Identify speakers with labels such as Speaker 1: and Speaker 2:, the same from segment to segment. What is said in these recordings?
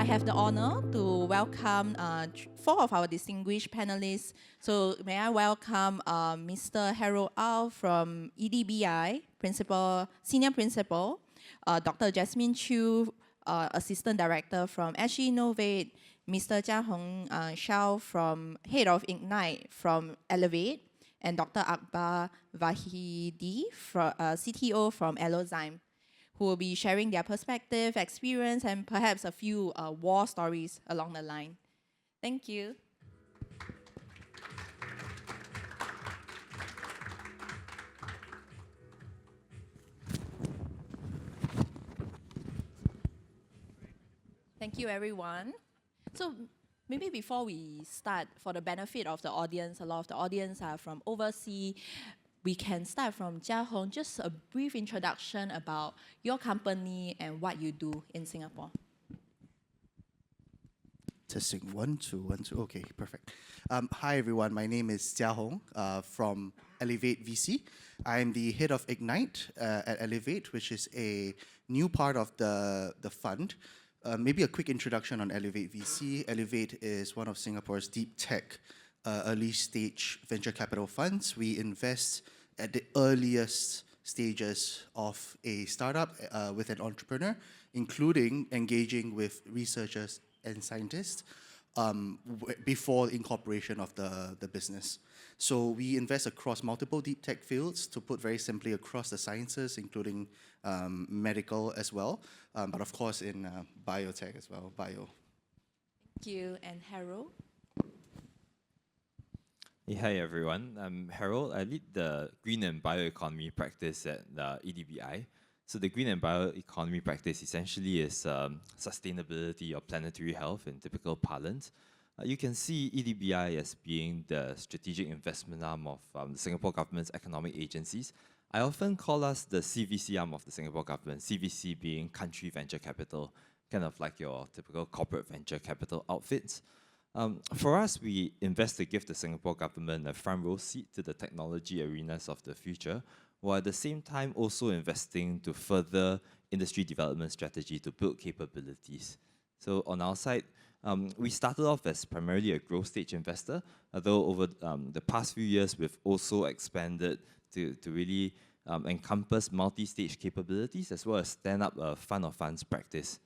Speaker 1: have the honor to welcome four of our distinguished panelists. So may I welcome Mr. Harold Au from EDBI, Senior Principal, Dr. Jasmine Chu, Assistant Director from SGInnovate, Mr. Jiahong Xiao from Head of Ignite from Elevate, and Dr. Akbar Vahidi, CTO from Allozymes, who will be sharing their perspective, experience, and perhaps a few war stories along the line. Thank you. Thank you, everyone. So maybe before we start, for the benefit of the audience, a lot of the audience are from overseas, we can start from Jiahong, just a brief introduction about your company and what you do in Singapore.
Speaker 2: Testing 1, 2, 1, 2. Okay, perfect. Hi everyone, my name is Jiahong from Elevate VC. I'm the head of Ignite at Elevate, which is a new part of the fund. Maybe a quick introduction on Elevate VC. Elevate is one of Singapore's deep tech early stage venture capital funds. We invest at the earliest stages of a startup with an entrepreneur, including engaging with researchers and scientists before incorporation of the business. So we invest across multiple deep tech fields, to put very simply, across the sciences, including medical as well, but of course in biotech as well, bio.
Speaker 1: Thank you. And Harold?
Speaker 3: Hi everyone, I'm Harold. I lead the Green and Bioeconomy practice at EDBI. So the Green and Bioeconomy practice essentially is sustainability or planetary health in typical parlance. You can see EDBI as being the strategic investment arm of the Singapore government's economic agencies. I often call us the CVC arm of the Singapore government, CVC being country venture capital, kind of like your typical corporate venture capital outfits. For us, we invest to give the Singapore government a front row seat to the technology arenas of the future, while at the same time also investing to further industry development strategy to build capabilities. So on our side, we started off as primarily a growth stage investor, although over the past few years, we've also expanded to really encompass multi-stage capabilities, as well as stand up a fund of funds practice.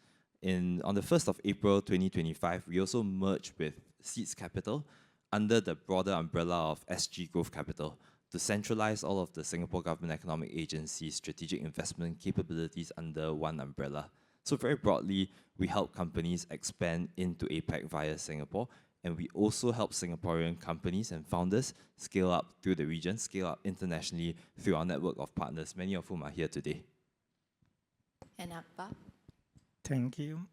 Speaker 3: On the 1st of April 2025, we also merged with Seeds Capital under the broader umbrella of SG Growth Capital to centralize all of the Singapore Government Economic Agency's strategic investment capabilities under one umbrella. So very broadly, we help companies expand into APAC via Singapore, and we also help Singaporean companies and founders scale up through the region, scale up internationally through our network of partners, many of whom are here today.
Speaker 1: And Akbar?
Speaker 4: Thank you.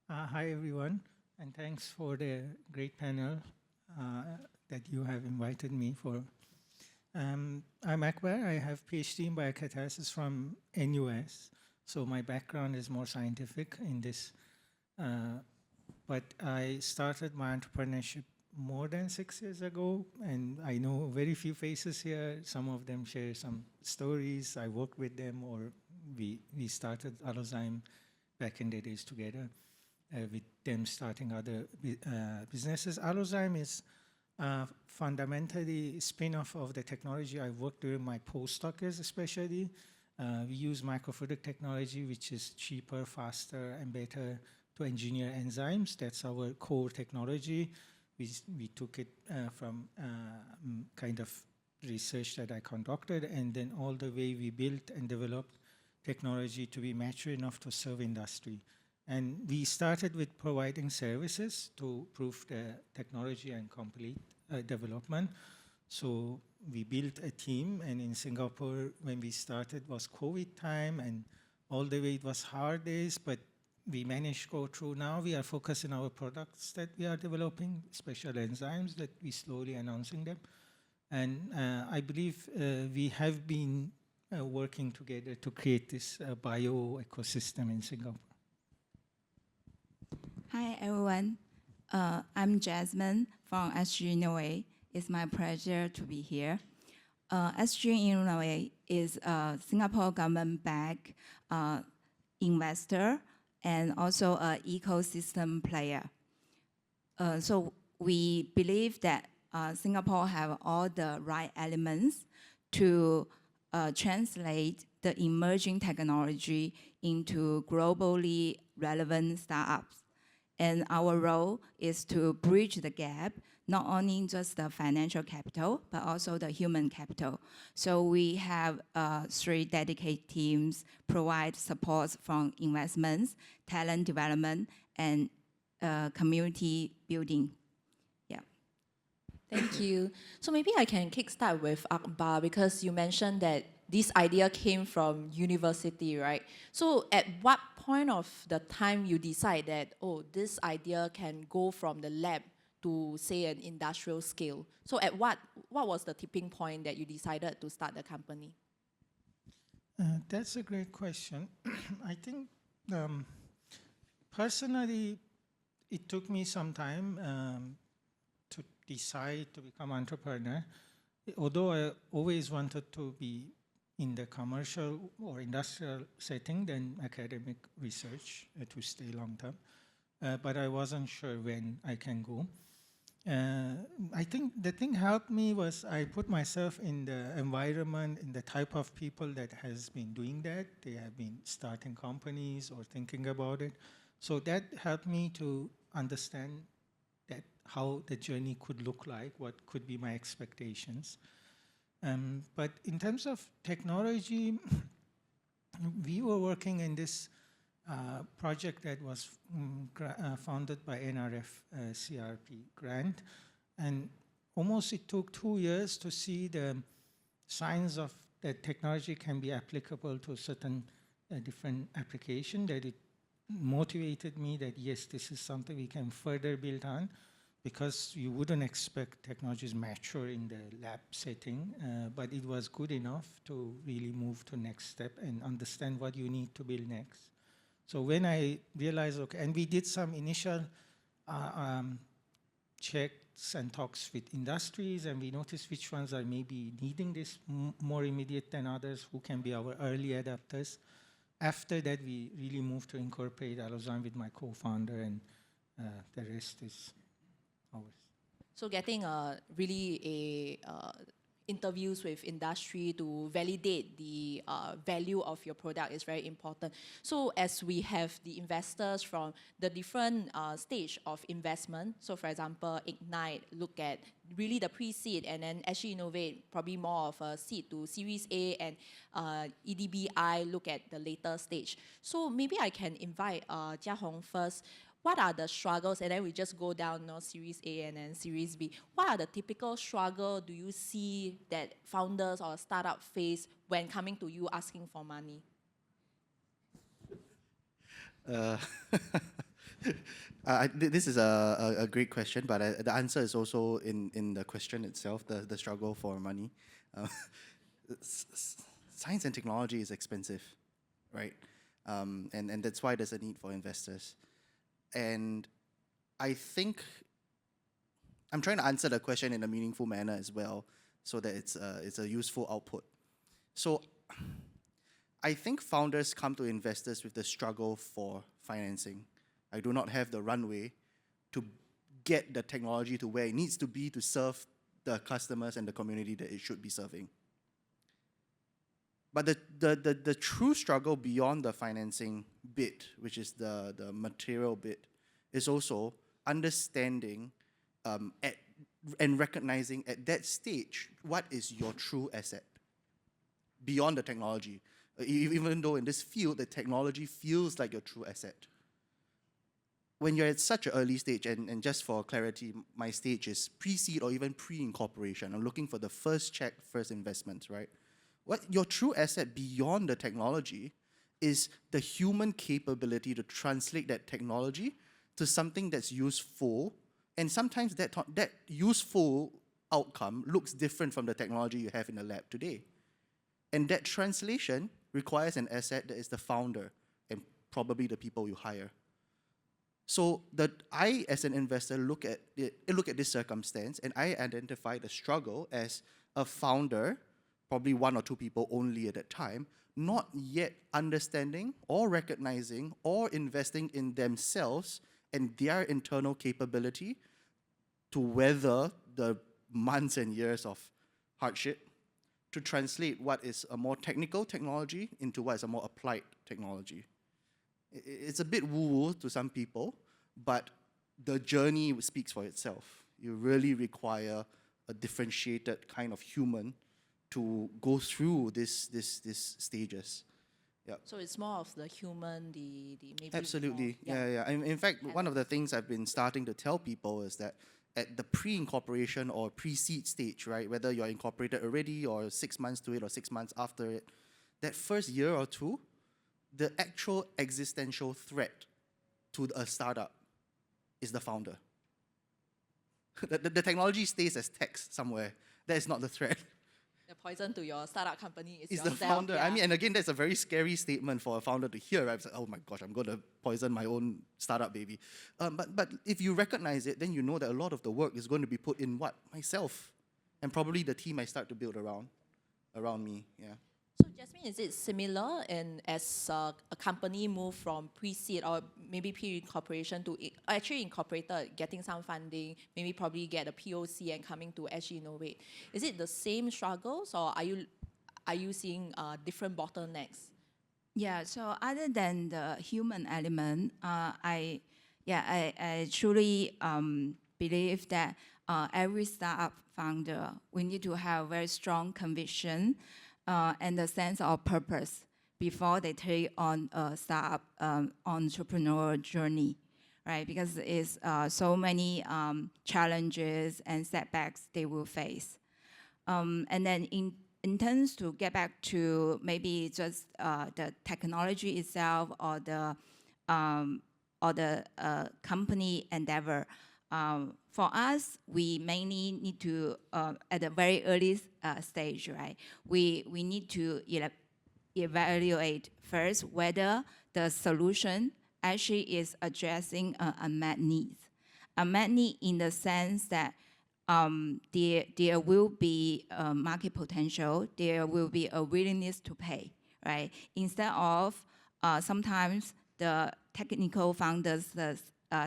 Speaker 4: Hi, everyone, and thanks for the great panel that you have invited me for. I'm Akbar. I have PhD in biocatalysis from NUS, so my background is more scientific in this. But I started my entrepreneurship more than 6 years ago, and I know very few faces here. Some of them share some stories. I worked with them, or we started Allozymes back in the days together, with them starting other businesses. Allozymes is fundamentally a spin-off of the technology I worked during my postdoc years especially. We use microfluidic technology, which is cheaper, faster, and better to engineer enzymes. That's our core technology. We took it from kind of research that I conducted, and then all the way we built and developed technology to be mature enough to serve industry. And we started with providing services to prove the technology and complete development. So we built a team, and in Singapore, when we started, was COVID time, and all the way it was hard days, but we managed to go through. Now we are focusing on our products that we are developing, special enzymes that we slowly announcing them. And I believe we have been working together to create this bio ecosystem in Singapore.
Speaker 5: Hi, everyone. I'm Jasmine from SGInnovate. It's my pleasure to be here. SGInnovate is a Singapore government-backed investor and also an ecosystem player. So we believe that Singapore have all the right elements to translate the emerging technology into globally relevant startups. And our role is to bridge the gap, not only just the financial capital, but also the human capital. So we have 3 dedicated teams provide support from investments, talent development, and community building. Yeah.
Speaker 1: Thank you. So maybe I can kickstart with Akbar, because you mentioned that this idea came from university, right? So at what point of the time you decide that, oh, this idea can go from the lab to, say, an industrial scale? So at what was the tipping point that you decided to start the company?
Speaker 4: That's a great question. I think personally, it took me some time to decide to become entrepreneur. Although I always wanted to be in the commercial or industrial setting than academic research to stay long term, but I wasn't sure when I can go. I think the thing helped me was I put myself in the environment, in the type of people that has been doing that. They have been starting companies or thinking about it. So that helped me to understand that how the journey could look like, what could be my expectations. But in terms of technology, we were working in this project that was funded by NRF CRP grant. And almost it took 2 years to see the signs of that technology can be applicable to certain different application, that it motivated me that, yes, this is something we can further build on, because you wouldn't expect technologies mature in the lab setting, but it was good enough to really move to next step and understand what you need to build next. So when I realized, okay, and we did some initial checks and talks with industries, and we noticed which ones are maybe needing this more immediate than others, who can be our early adapters. After that, we really moved to incorporate Allozymes with my co-founder, and the rest is ours.
Speaker 1: So getting interviews with industry to validate the value of your product is very important. So as we have the investors from the different stage of investment, so for example, Ignite look at really the pre-seed, and then SGInnovate probably more of a seed to Series A, and EDBI look at the later stage. So maybe I can invite Jia Hong first. What are the struggles, and then we just go down, Series A and then Series B. What are the typical struggle do you see that founders or startup face when coming to you asking for money?
Speaker 2: This is a great question, but the answer is also in the question itself, the struggle for money. Science and technology is expensive, right? And that's why there's a need for investors. And I think I'm trying to answer the question in a meaningful manner as well, so that it's a useful output. So I think founders come to investors with the struggle for financing. I do not have the runway to get the technology to where it needs to be to serve the customers and the community that it should be serving. But the true struggle beyond the financing bit, which is the material bit, is also understanding and recognizing at that stage what is your true asset beyond the technology. Even though in this field, the technology feels like your true asset. When you're at such an early stage, and just for clarity, my stage is pre-seed or even pre-incorporation. I'm looking for the first check, first investment, right? What your true asset beyond the technology is the human capability to translate that technology to something that's useful, and sometimes that useful outcome looks different from the technology you have in the lab today. And that translation requires an asset that is the founder and probably the people you hire. So that I, as an investor, look at this circumstance, and I identify the struggle as a founder, probably 1 or 2 people only at that time, not yet understanding or recognizing or investing in themselves and their internal capability to weather the months and years of hardship, to translate what is a more technical technology into what is a more applied technology. It's a bit woo-woo to some people, but the journey speaks for itself. You really require a differentiated kind of human to go through these stages. Yeah.
Speaker 1: So it's more of the human, the maybe
Speaker 2: Absolutely,
Speaker 1: more,
Speaker 2: yeah. In fact, one of the things I've been starting to tell people is that at the pre-incorporation or pre-seed stage, right, whether you're incorporated already or 6 months to it or 6 months after it, that first year or two, the actual existential threat to a startup is the founder. The technology stays as text somewhere. That is not the threat.
Speaker 1: The poison to your startup company is
Speaker 2: It's
Speaker 1: yourself.
Speaker 2: the founder.
Speaker 1: Yeah.
Speaker 2: I mean, and again, that's a very scary statement for a founder to hear. Right? It's like, oh my gosh, I'm going to poison my own startup baby. But if you recognize it, then you know that a lot of the work is going to be put in what? Myself. And probably the team I start to build around me, yeah.
Speaker 1: So Jasmine, is it similar in as a company move from pre-seed or maybe pre-incorporation to actually incorporated, getting some funding, maybe probably get a POC and coming to SGInnovate? Is it the same struggles, or are you seeing different bottlenecks?
Speaker 5: Yeah, so other than the human element, I truly believe that every startup founder, we need to have very strong conviction and a sense of purpose before they take on a startup entrepreneurial journey, right? Because it's so many challenges and setbacks they will face. And then in terms to get back to maybe just the technology itself or the company endeavor, for us, we mainly need to, at a very early stage, right? We need to evaluate first whether the solution actually is addressing unmet needs. Unmet need in the sense that there will be a market potential, there will be a willingness to pay, right? Instead of sometimes the technical founders, the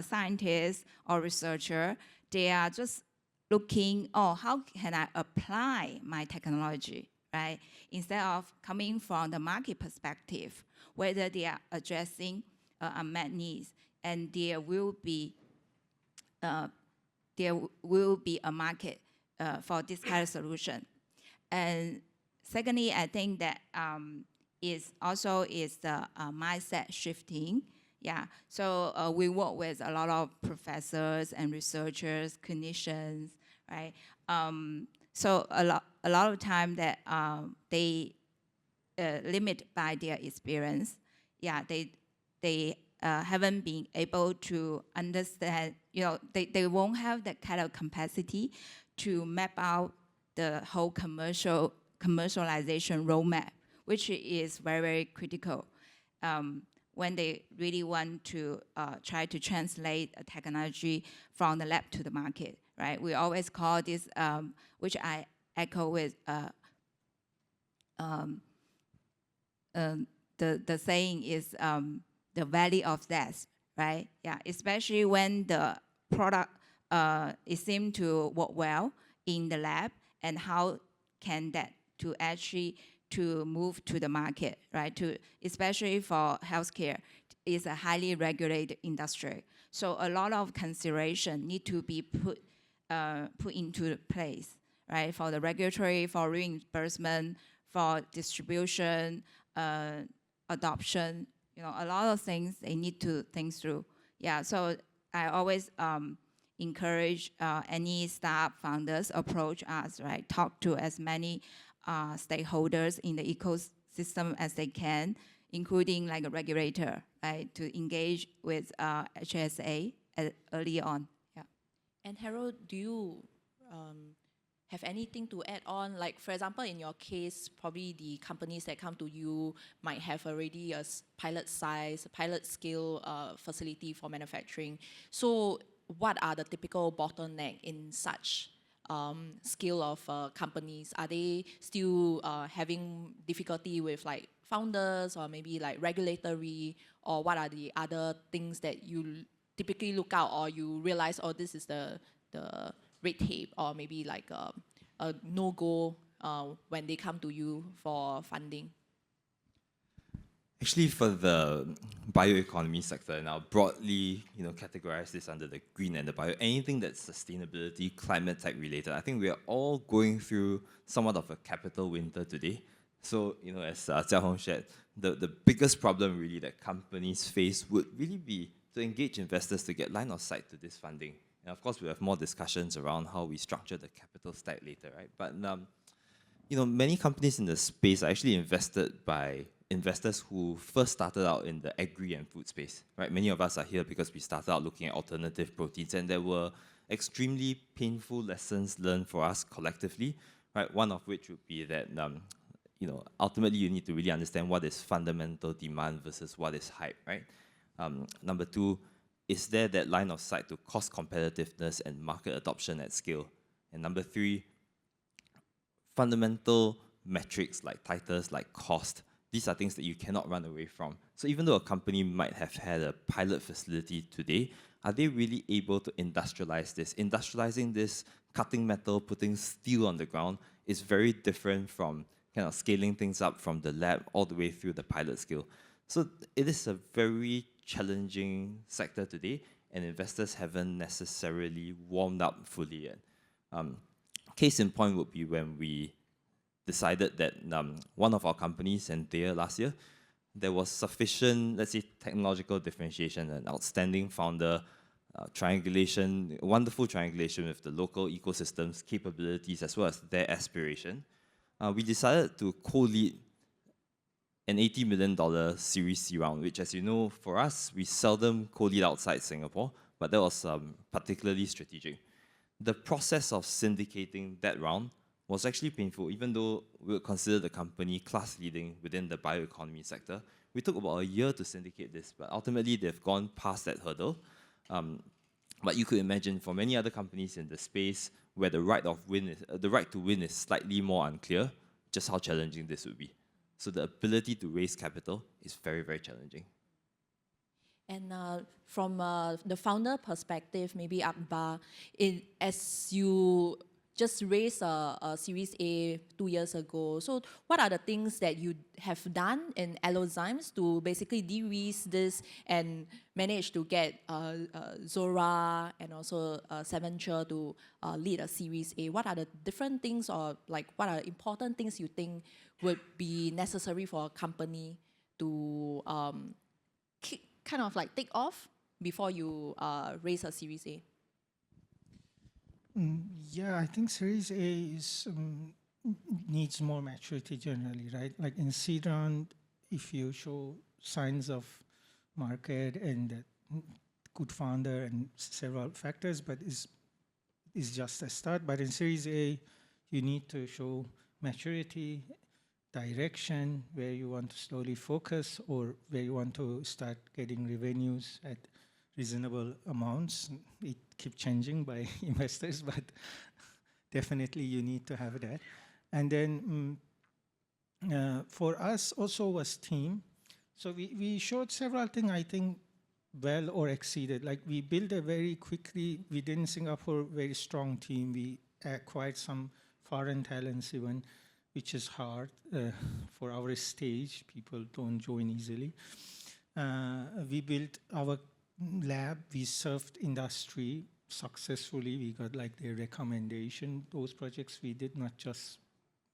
Speaker 5: scientists or researcher, they are just looking, oh, how can I apply my technology, right? Instead of coming from the market perspective, whether they are addressing unmet needs, and there will be a market for this kind of solution. And secondly, I think that is the mindset shifting. Yeah, so we work with a lot of professors and researchers, clinicians, right? So a lot of time that they limit by their experience. Yeah, they haven't been able to understand. They won't have that kind of capacity to map out the whole commercialization roadmap, which is very, very critical. When they really want to try to translate a technology from the lab to the market, right? We always call this, which I echo with, the saying is the valley of death, right? Yeah, especially when the product it seems to work well in the lab, and how can that to actually to move to the market, right? Especially for healthcare, it's a highly regulated industry. So a lot of consideration need to be put into place, right? For the regulatory, for reimbursement, for distribution, adoption, a lot of things they need to think through. Yeah, so I always encourage any startup founders approach us, right? Talk to as many stakeholders in the ecosystem as they can, including like a regulator, right, to engage with HSA early on. Yeah.
Speaker 1: And Harold, do you have anything to add on? Like, for example, in your case, probably the companies that come to you might have already a pilot scale facility for manufacturing. So what are the typical bottleneck in such scale of companies? Are they still having difficulty with like founders or maybe like regulatory, or what are the other things that you typically look out, or you realize, oh, this is the red tape, or maybe like a no-go when they come to you for funding?
Speaker 3: Actually, for the bioeconomy sector, now broadly, categorize this under the green and the bio. Anything that's sustainability, climate tech related, I think we are all going through somewhat of a capital winter today. So, as Jia Hong shared, the biggest problem really that companies face would really be to engage investors to get line of sight to this funding. And of course, we have more discussions around how we structure the capital stack later, right? But many companies in the space are actually invested by investors who first started out in the agri and food space, right? Many of us are here because we started out looking at alternative proteins, and there were extremely painful lessons learned for us collectively, right? One of which would be that, ultimately you need to really understand what is fundamental demand versus what is hype, right? Number two, is there that line of sight to cost competitiveness and market adoption at scale? And number three, fundamental metrics like titles, like cost. These are things that you cannot run away from. So even though a company might have had a pilot facility today, are they really able to industrialize this? Industrializing this, cutting metal, putting steel on the ground is very different from kind of scaling things up from the lab all the way through the pilot scale. So it is a very challenging sector today, and investors haven't necessarily warmed up fully yet. Case in point would be when we decided that one of our companies, and there last year, there was sufficient, let's say, technological differentiation, an outstanding founder, triangulation, wonderful triangulation with the local ecosystems, capabilities, as well as their aspiration. We decided to co-lead an $80 million Series C round, which, as you know, for us, we seldom co-lead outside Singapore, but that was particularly strategic. The process of syndicating that round was actually painful, even though we would consider the company class leading within the bioeconomy sector. We took about a year to syndicate this, but ultimately they've gone past that hurdle. But you could imagine for many other companies in the space where the right to win is slightly more unclear, just how challenging this would be. So the ability to raise capital is very, very challenging.
Speaker 1: And from the founder perspective, maybe Akbar, as you just raised a Series A 2 years ago. So what are the things that you have done in Allozymes to basically de-risk this and manage to get Zora and also Seventure to lead a Series A? What are the different things, or like what are important things you think would be necessary for a company to kind of like take off before you raise a Series A?
Speaker 4: Yeah, I think Series A is needs more maturity generally, right? Like in seed round, if you show signs of market and good founder and several factors, but is just a start. But in Series A, you need to show maturity, direction, where you want to slowly focus or where you want to start getting revenues at reasonable amounts. It keeps changing by investors, but definitely you need to have that. And then for us also was team. So we showed several things, I think, well or exceeded. Like we built a very quickly, within Singapore, very strong team. We acquired some foreign talents even, which is hard for our stage. People don't join easily. We built our lab, we served industry successfully. We got like their recommendation. Those projects we did not just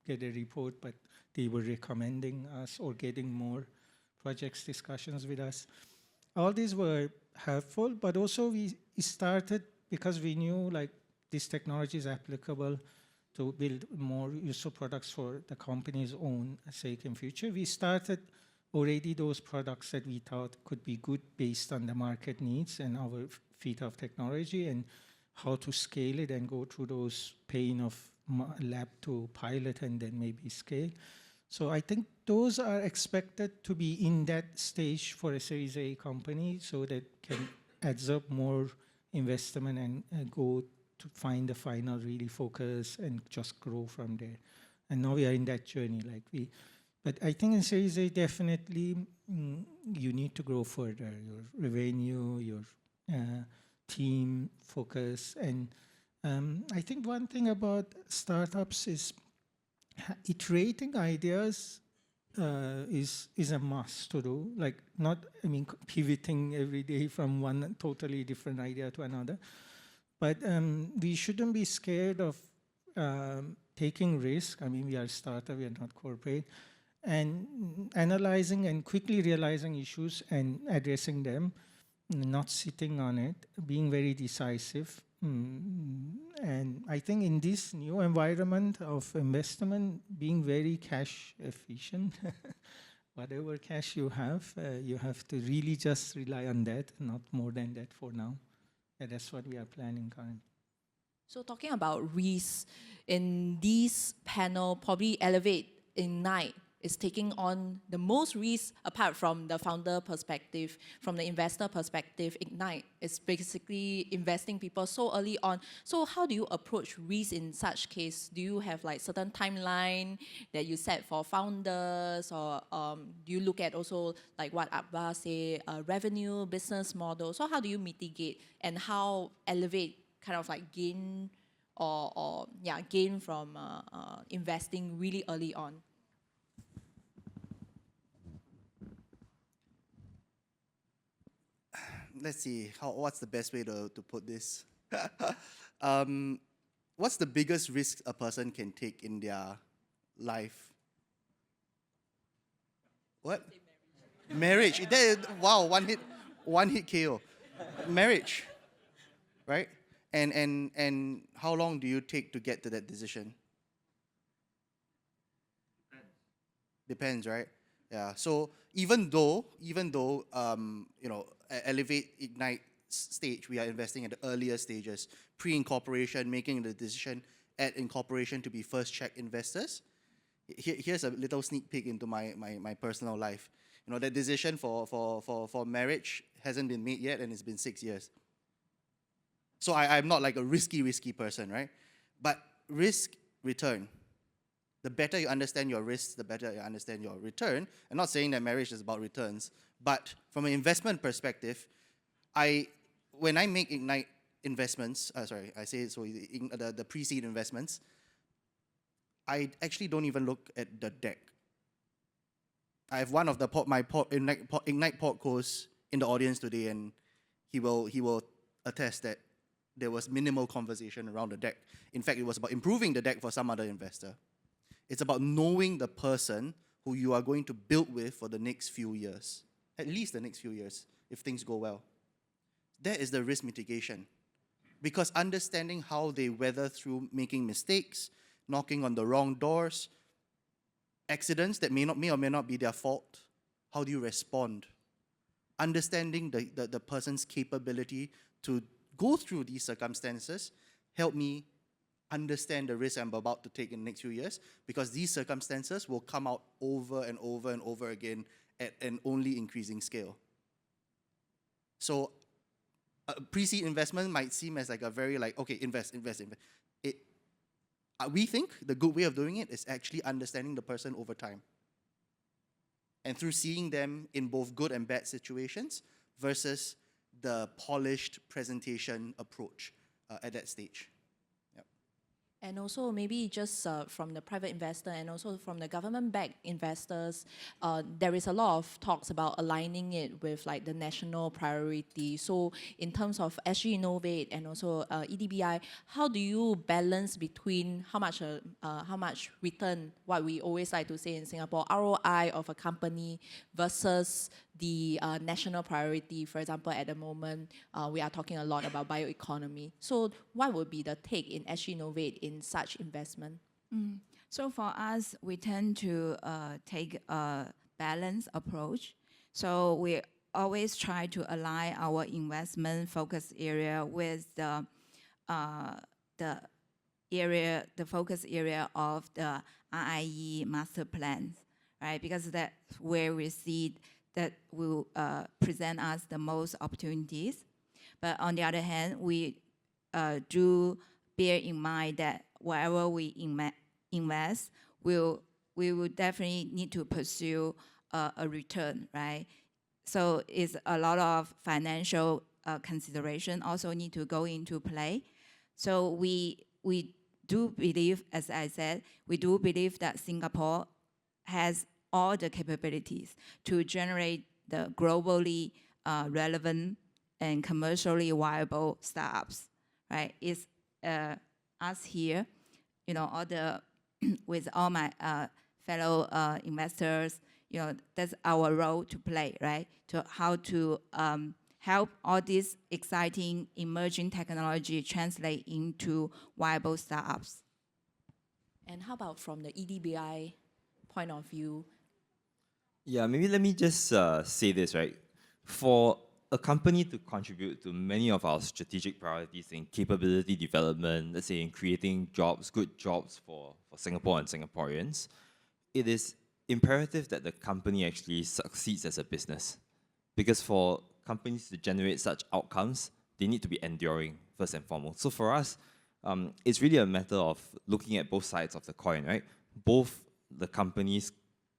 Speaker 4: get a report, but they were recommending us or getting more projects discussions with us. All these were helpful, but also we started because we knew like this technology is applicable to build more useful products for the company's own sake in future. We started already those products that we thought could be good based on the market needs and our feet of technology and how to scale it and go through those pain of lab to pilot and then maybe scale. So I think those are expected to be in that stage for a Series A company so that can absorb more investment and go to find the final really focus and just grow from there. And now we are in that journey. But I think in Series A, definitely you need to grow further, your revenue, your team focus. And I think one thing about startups is iterating ideas is a must to do. Like pivoting every day from one totally different idea to another. But we shouldn't be scared of taking risk. I mean, we are a startup, we are not corporate. And analyzing and quickly realizing issues and addressing them, not sitting on it, being very decisive. And I think in this new environment of investment, being very cash efficient, whatever cash you have to really just rely on that, not more than that for now. And that's what we are planning currently.
Speaker 1: So talking about risk, in this panel, probably Elevate, Ignite is taking on the most risk apart from the founder perspective, from the investor perspective. Ignite is basically investing people so early on. So how do you approach risk in such case? Do you have like certain timeline that you set for founders, or do you look at also like what Akbar say, revenue, business model? So how do you mitigate, and how Elevate kind of like gain gain from investing really early on?
Speaker 2: Let's see, what's the best way to put this? What's the biggest risk a person can take in their life? What? Marriage. Wow, one hit KO. Marriage, right? And how long do you take to get to that decision? Depends, right? Yeah. So even though Elevate Ignite stage, we are investing at the earlier stages, pre-incorporation, making the decision at incorporation to be first check investors. Here's a little sneak peek into my personal life. The decision for marriage hasn't been made yet, and it's been 6 years. So I'm not like a risky person, right? But risk return. The better you understand your risks, the better you understand your return. I'm not saying that marriage is about returns, but from an investment perspective, when I make Ignite investments, the pre-seed investments, I actually don't even look at the deck. I have one of my Ignite portcos in the audience today, and he will attest that there was minimal conversation around the deck. In fact, it was about improving the deck for some other investor. It's about knowing the person who you are going to build with for the next few years, at least the next few years, if things go well. That is the risk mitigation. Because understanding how they weather through making mistakes, knocking on the wrong doors, accidents that may or may not be their fault, how do you respond? Understanding the person's capability to go through these circumstances help me understand the risk I'm about to take in the next few years, because these circumstances will come out over and over and over again at an only increasing scale. So a pre-seed investment might seem as like a very okay, invest. We think the good way of doing it is actually understanding the person over time. And through seeing them in both good and bad situations versus the polished presentation approach at that stage.
Speaker 1: And also maybe just from the private investor and also from the government-backed investors, there is a lot of talks about aligning it with like the national priority. So in terms of SGInnovate and also EDBI, how do you balance between how much return, what we always like to say in Singapore, ROI of a company versus the national priority? For example, at the moment, we are talking a lot about bioeconomy. So what would be the take in SGInnovate in such investment?
Speaker 5: So for us, we tend to take a balanced approach. So we always try to align our investment focus area with the focus area of the RIE master plans, right? Because that's where we see that will present us the most opportunities. But on the other hand, we do bear in mind that wherever we invest, we will definitely need to pursue a return, right? So it's a lot of financial consideration also need to go into play. So we do believe, as I said, we do believe that Singapore has all the capabilities to generate the globally relevant and commercially viable startups, right? It's us here, you know, all the with all my fellow investors, you know, that's our role to play, right? To how to help all this exciting emerging technology translate into viable startups.
Speaker 1: And how about from the EDBI point of view?
Speaker 3: Yeah, maybe let me just say this, right? For a company to contribute to many of our strategic priorities in capability development, let's say in creating jobs, good jobs for Singapore and Singaporeans, it is imperative that the company actually succeeds as a business. Because for companies to generate such outcomes, they need to be enduring, first and foremost. So for us, it's really a matter of looking at both sides of the coin, right? Both the company's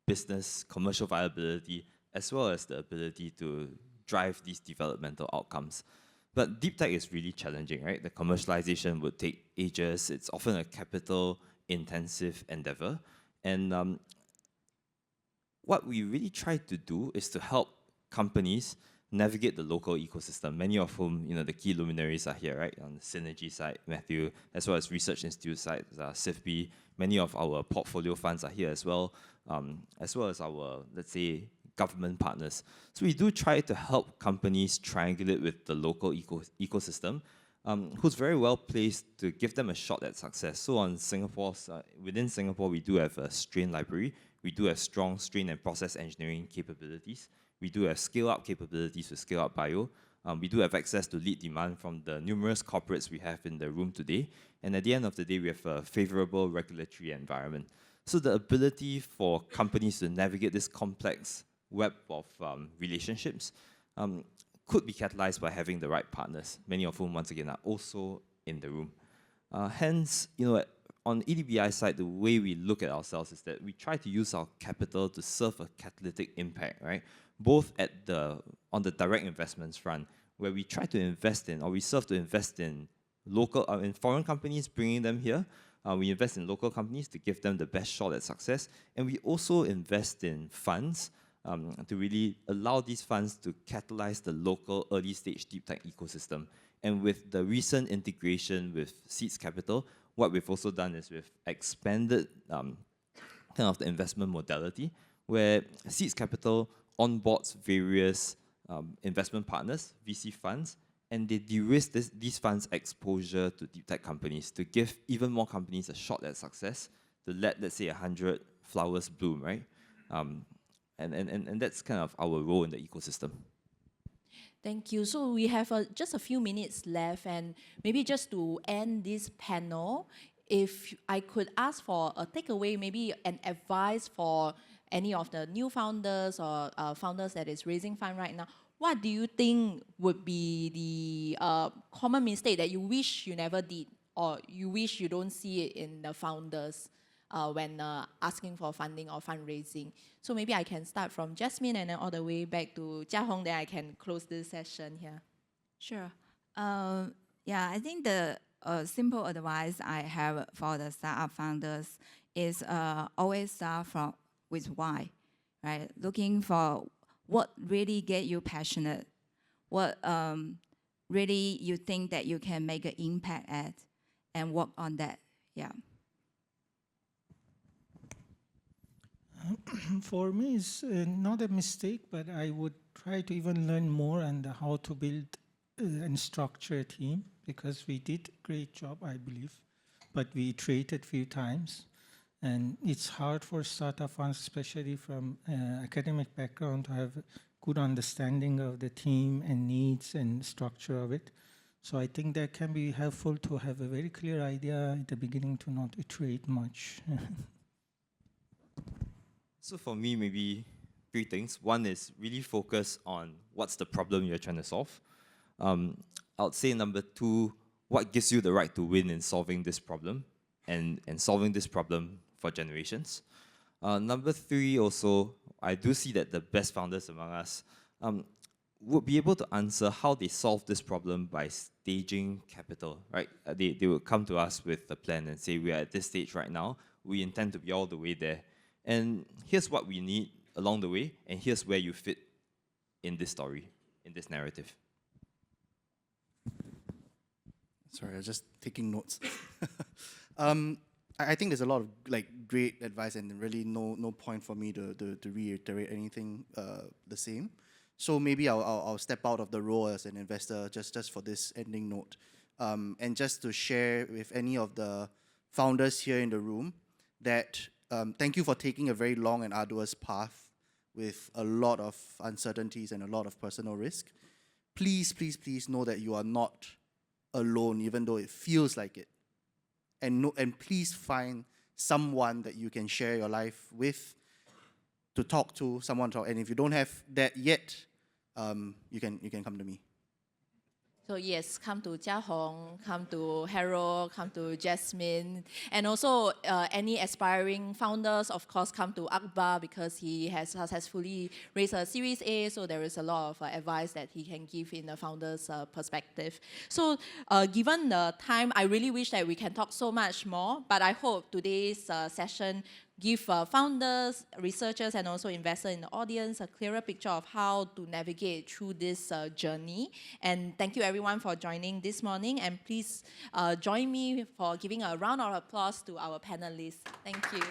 Speaker 3: business, commercial viability, as well as the ability to drive these developmental outcomes. But deep tech is really challenging, right? The commercialization would take ages. It's often a capital-intensive endeavor. And what we really try to do is to help companies navigate the local ecosystem, many of whom, you know, the key luminaries are here, right? On the SINERGY side, Matthew, as well as Research Institute side, SIFB. Many of our portfolio funds are here as well as our, let's say, government partners. So we do try to help companies triangulate with the local ecosystem, who's very well placed to give them a shot at success. So on Singapore's, within Singapore, we do have a strain library. We do have strong strain and process engineering capabilities. We do have scale-up capabilities with scale-up bio. We do have access to lead demand from the numerous corporates we have in the room today. And at the end of the day, we have a favorable regulatory environment. So the ability for companies to navigate this complex web of relationships could be catalyzed by having the right partners, many of whom, once again, are also in the room. Hence, you know, on EDBI side, the way we look at ourselves is that we try to use our capital to serve a catalytic impact, right? Both on the direct investments front, where we try to invest in, or we serve to invest in local, in foreign companies, bringing them here. We invest in local companies to give them the best shot at success. And we also invest in funds to really allow these funds to catalyze the local early stage deep tech ecosystem. And with the recent integration with Seeds Capital, what we've also done is we've expanded kind of the investment modality, where Seeds Capital onboards various investment partners, VC funds, and they de-risk these funds' exposure to deep tech companies to give even more companies a shot at success, to let, let's say, 100 flowers bloom, right? And that's kind of our role in the ecosystem.
Speaker 1: Thank you. So we have just a few minutes left, and maybe just to end this panel, if I could ask for a takeaway, maybe an advice for any of the new founders or founders that is raising fund right now, what do you think would be the common mistake that you wish you never did, or you wish you don't see it in the founders when asking for funding or fundraising? So maybe I can start from Jasmine and then all the way back to Jia Hong, then I can close this session here.
Speaker 5: Sure. Yeah, I think the simple advice I have for the startup founders is always start with why, right? Looking for what really get you passionate, what really you think that you can make an impact at, and work on that. Yeah.
Speaker 4: For me, it's not a mistake, but I would try to even learn more and how to build and structure a team, because we did a great job, I believe, but we iterated a few times. And it's hard for startup funds, especially from academic background, to have good understanding of the team and needs and structure of it. So I think that can be helpful to have a very clear idea at the beginning, to not iterate much.
Speaker 3: So for me, maybe 3 things. One is really focus on what's the problem you're trying to solve. I would say number 2, what gives you the right to win in solving this problem and solving this problem for generations. Number 3 also, I do see that the best founders among us would be able to answer how they solve this problem by staging capital, right? They would come to us with a plan and say, we are at this stage right now, we intend to be all the way there. And here's what we need along the way, and here's where you fit in this story, in this narrative.
Speaker 2: Sorry, I was just taking notes. I think there's a lot of great advice, and really no point for me to reiterate anything the same. So maybe I'll step out of the role as an investor just for this ending note, and just to share with any of the founders here in the room that thank you for taking a very long and arduous path with a lot of uncertainties and a lot of personal risk. Please, please, please know that you are not alone, even though it feels like it. And please find someone that you can share your life with, to talk to, someone to talk. And if you don't have that yet, you can come to me.
Speaker 1: So yes, come to Jia Hong, come to Harold, come to Jasmine, and also any aspiring founders, of course, come to Akbar, because he has successfully raised a Series A, so there is a lot of advice that he can give in the founder's perspective. So given the time, I really wish that we can talk so much more, but I hope today's session give founders, researchers, and also investors in the audience a clearer picture of how to navigate through this journey. And thank you everyone for joining this morning. And please join me for giving a round of applause to our panelists. Thank you.